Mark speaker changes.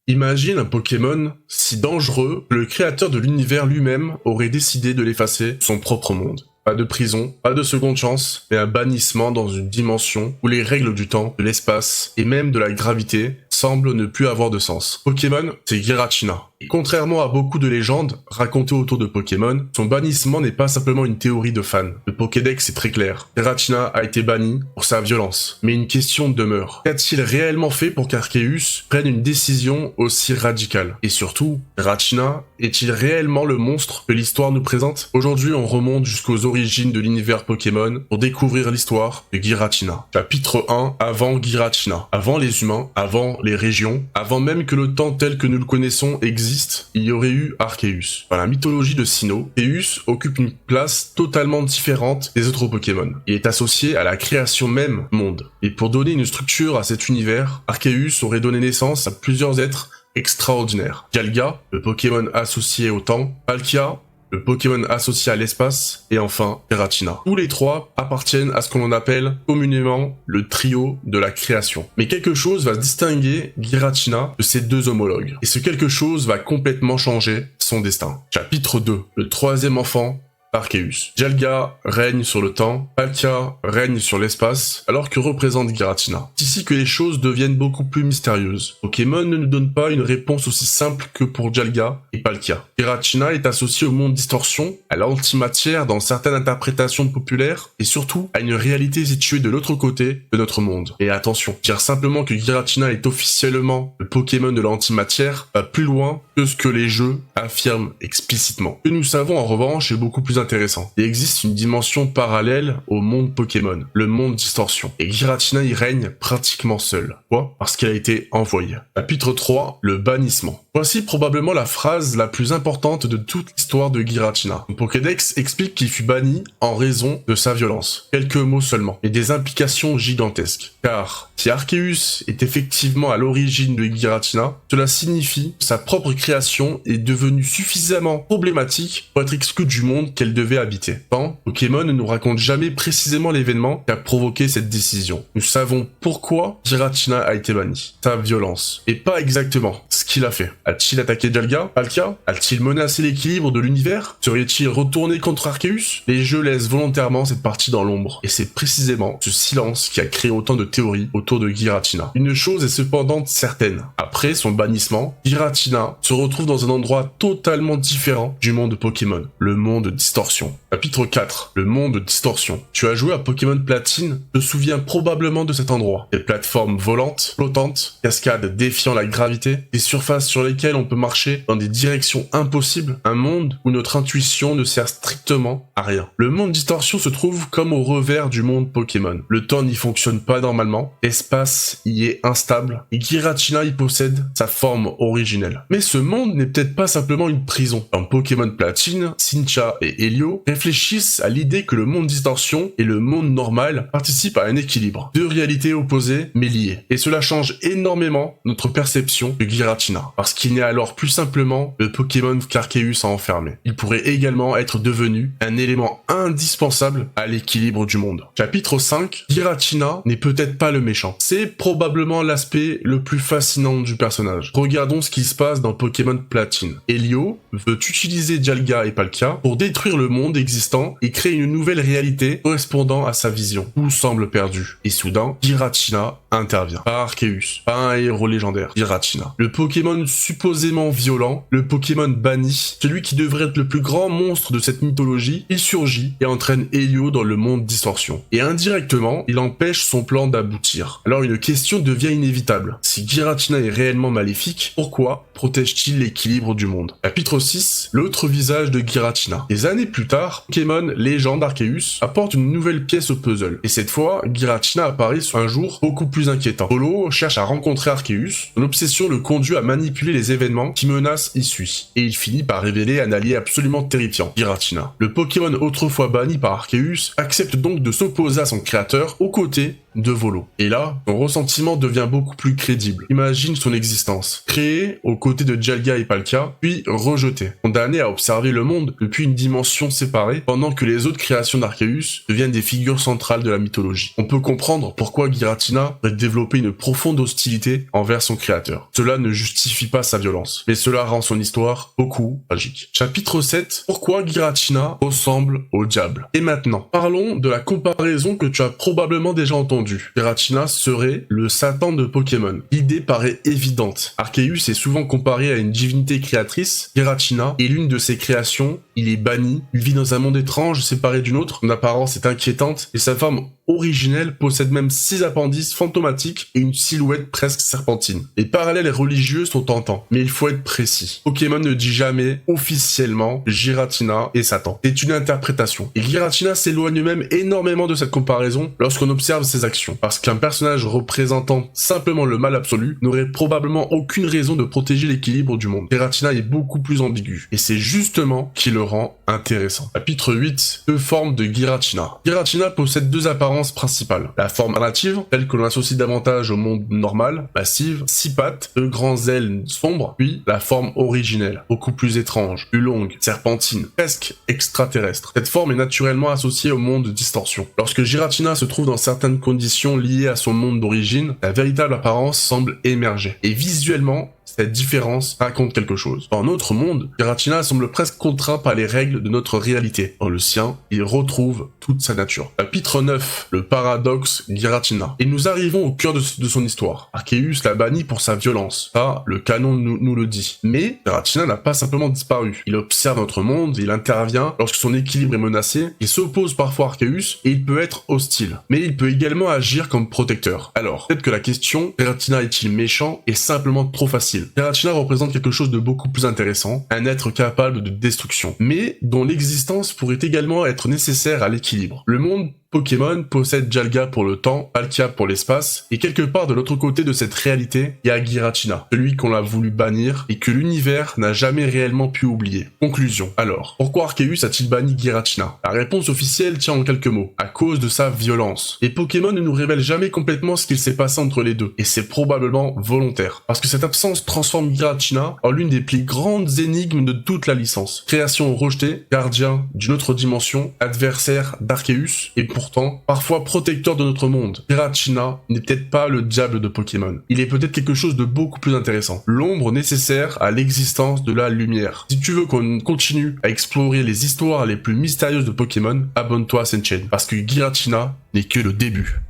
Speaker 1: Imagine un Pokémon si dangereux que le créateur de l'univers lui-même aurait décidé de l'effacer de son propre monde. Pas de prison, pas de seconde chance, mais un bannissement dans une dimension où les règles du temps, de l'espace et même de la gravité semblent ne plus avoir de sens. Pokémon, c'est Giratina. Et contrairement à beaucoup de légendes racontées autour de Pokémon, son bannissement n'est pas simplement une théorie de fans. Le Pokédex est très clair. Giratina a été banni pour sa violence. Mais une question demeure. Qu'a-t-il réellement fait pour qu'Arceus prenne une décision aussi radicale? Et surtout, Giratina est-il réellement le monstre que l'histoire nous présente? Aujourd'hui, on remonte jusqu'aux origines de l'univers Pokémon pour découvrir l'histoire de Giratina. Chapitre 1, avant Giratina. Avant les humains, avant les régions, avant même que le temps tel que nous le connaissons existe, il y aurait eu Arceus. Dans la mythologie de Sinnoh, Arceus occupe une place totalement différente des autres Pokémon. Il est associé à la création même du monde. Et pour donner une structure à cet univers, Arceus aurait donné naissance à plusieurs êtres extraordinaires. Dialga, le Pokémon associé au temps, Palkia, le Pokémon associé à l'espace, et enfin Giratina. Tous les trois appartiennent à ce qu'on appelle communément le trio de la création. Mais quelque chose va distinguer Giratina de ses deux homologues, et ce quelque chose va complètement changer son destin. Chapitre 2, le troisième enfant, Arceus. Dialga règne sur le temps, Palkia règne sur l'espace, alors que représente Giratina. C'est ici que les choses deviennent beaucoup plus mystérieuses. Pokémon ne nous donne pas une réponse aussi simple que pour Dialga et Palkia. Giratina est associé au monde distorsion, à l'antimatière dans certaines interprétations populaires, et surtout à une réalité située de l'autre côté de notre monde. Et attention, dire simplement que Giratina est officiellement le Pokémon de l'antimatière va plus loin que ce que les jeux affirment explicitement. Ce que nous savons en revanche est beaucoup plus intéressant. Il existe une dimension parallèle au monde Pokémon, le monde distorsion. Et Giratina y règne pratiquement seul. Pourquoi? Parce qu'elle a été envoyée. Chapitre 3, le bannissement. Voici probablement la phrase la plus importante de toute l'histoire de Giratina. Son Pokédex explique qu'il fut banni en raison de sa violence. Quelques mots seulement, et des implications gigantesques. Car si Arceus est effectivement à l'origine de Giratina, cela signifie que sa propre création est devenue suffisamment problématique pour être exclue du monde qu'elle devait habiter. Tant, Pokémon ne nous raconte jamais précisément l'événement qui a provoqué cette décision. Nous savons pourquoi Giratina a été banni. Sa violence. Et pas exactement ce qu'il a fait. A-t-il attaqué Dialga? Palkia? A-t-il menacé l'équilibre de l'univers? Serait-il retourné contre Arceus? Les jeux laissent volontairement cette partie dans l'ombre. Et c'est précisément ce silence qui a créé autant de théories autour de Giratina. Une chose est cependant certaine. Après son bannissement, Giratina se retrouve dans un endroit totalement différent du monde Pokémon. Le monde Distorsion. Chapitre 4. Le monde Distorsion. Tu as joué à Pokémon Platine, te souviens probablement de cet endroit. Des plateformes volantes, flottantes, cascades défiant la gravité, des surfaces sur lesquelles on peut marcher dans des directions impossibles, un monde où notre intuition ne sert strictement à rien. Le monde Distorsion se trouve comme au revers du monde Pokémon. Le temps n'y fonctionne pas normalement, l'espace y est instable, et Giratina y possède sa forme originelle. Mais ce monde n'est peut-être pas simplement une prison. Dans Pokémon Platine, Cynthia et Helio réfléchissent à l'idée que le monde Distorsion et le monde normal participent à un équilibre. Deux réalités opposées mais liées. Et cela change énormément notre perception de Giratina. Parce qu'il n'est alors plus simplement le Pokémon qu'Arceus a enfermé. Il pourrait également être devenu un élément indispensable à l'équilibre du monde. Chapitre 5. Giratina n'est peut-être pas le méchant. C'est probablement l'aspect le plus fascinant du personnage. Regardons ce qui se passe dans Pokémon Platine. Helio veut utiliser Dialga et Palkia pour détruire le monde existant et créer une nouvelle réalité correspondant à sa vision. Tout semble perdu. Et soudain, Giratina intervient. Pas Arceus, pas un héros légendaire. Giratina. Le Pokémon supposément violent, le Pokémon banni, celui qui devrait être le plus grand monstre de cette mythologie, il surgit et entraîne Helio dans le monde Distorsion. Et indirectement, il empêche son plan d'aboutir. Alors une question devient inévitable. Si Giratina est réellement maléfique, pourquoi protège-t-il l'équilibre du monde? Chapitre 6. L'autre visage de Giratina. Des années plus tard, Pokémon Légende Arceus apporte une nouvelle pièce au puzzle. Et cette fois, Giratina apparaît sur un jour beaucoup plus inquiétant. Polo cherche à rencontrer Arceus. Son obsession le conduit à manipuler les événements qui menacent Hisui. Et il finit par révéler un allié absolument terrifiant, Giratina. Le Pokémon autrefois banni par Arceus accepte donc de s'opposer à son créateur aux côtés de Volo. Et là, son ressentiment devient beaucoup plus crédible. Imagine son existence. Créé aux côtés de Dialga et Palkia, puis rejeté. Condamné à observer le monde depuis une dimension séparée, pendant que les autres créations d'Arceus deviennent des figures centrales de la mythologie. On peut comprendre pourquoi Giratina aurait développé une profonde hostilité envers son créateur. Cela ne justifie pas sa violence, mais cela rend son histoire beaucoup tragique. Chapitre 7. Pourquoi Giratina ressemble au diable. Et maintenant, parlons de la comparaison que tu as probablement déjà entendue. Giratina serait le Satan de Pokémon. L'idée paraît évidente. Arceus est souvent comparé à une divinité créatrice. Giratina est l'une de ses créations. Il est banni. Il vit dans un monde étrange, séparé d'une autre. Son apparence est inquiétante et sa forme originelle possède même 6 appendices fantomatiques et une silhouette presque serpentine. Les parallèles religieux sont tentants, mais il faut être précis. Pokémon ne dit jamais officiellement Giratina et Satan. C'est une interprétation. Et Giratina s'éloigne même énormément de cette comparaison lorsqu'on observe ses actions, parce qu'un personnage représentant simplement le mal absolu n'aurait probablement aucune raison de protéger l'équilibre du monde. Giratina est beaucoup plus ambigu, et c'est justement qui le rend intéressant. Chapitre 8. 2 formes de Giratina. Giratina possède 2 apparences principales. La forme relative, telle que l'on associe davantage au monde normal, massive, 6 pattes, 2 grands ailes sombres, puis la forme originelle, beaucoup plus étrange, plus longue, serpentine, presque extraterrestre. Cette forme est naturellement associée au monde de distorsion. Lorsque Giratina se trouve dans certaines conditions liées à son monde d'origine, la véritable apparence semble émerger. Et visuellement, cette différence raconte quelque chose. Dans notre monde, Giratina semble presque contraint par les règles de notre réalité. Dans le sien, il retrouve toute sa nature. Chapitre 9. Le paradoxe Giratina. Et nous arrivons au cœur de son histoire. Arceus l'a banni pour sa violence. Ça, le canon nous le dit. Mais Giratina n'a pas simplement disparu. Il observe notre monde, il intervient lorsque son équilibre est menacé, il s'oppose parfois à Arceus et il peut être hostile. Mais il peut également agir comme protecteur. Alors, peut-être que la question, Giratina est-il méchant, est simplement trop facile. Giratina représente quelque chose de beaucoup plus intéressant, un être capable de destruction, mais dont l'existence pourrait également être nécessaire à l'équilibre. Le monde Pokémon possède Dialga pour le temps, Palkia pour l'espace, et quelque part de l'autre côté de cette réalité, il y a Giratina, celui qu'on a voulu bannir et que l'univers n'a jamais réellement pu oublier. Conclusion. Alors, pourquoi Arceus a-t-il banni Giratina? La réponse officielle tient en quelques mots, à cause de sa violence. Les Pokémon ne nous révèlent jamais complètement ce qu'il s'est passé entre les deux, et c'est probablement volontaire, parce que cette absence transforme Giratina en l'une des plus grandes énigmes de toute la licence. Création rejetée, gardien d'une autre dimension, adversaire d'Arceus, et pourtant, parfois protecteur de notre monde. Giratina n'est peut-être pas le diable de Pokémon. Il est peut-être quelque chose de beaucoup plus intéressant. L'ombre nécessaire à l'existence de la lumière. Si tu veux qu'on continue à explorer les histoires les plus mystérieuses de Pokémon, abonne-toi à cette chaîne, parce que Giratina n'est que le début.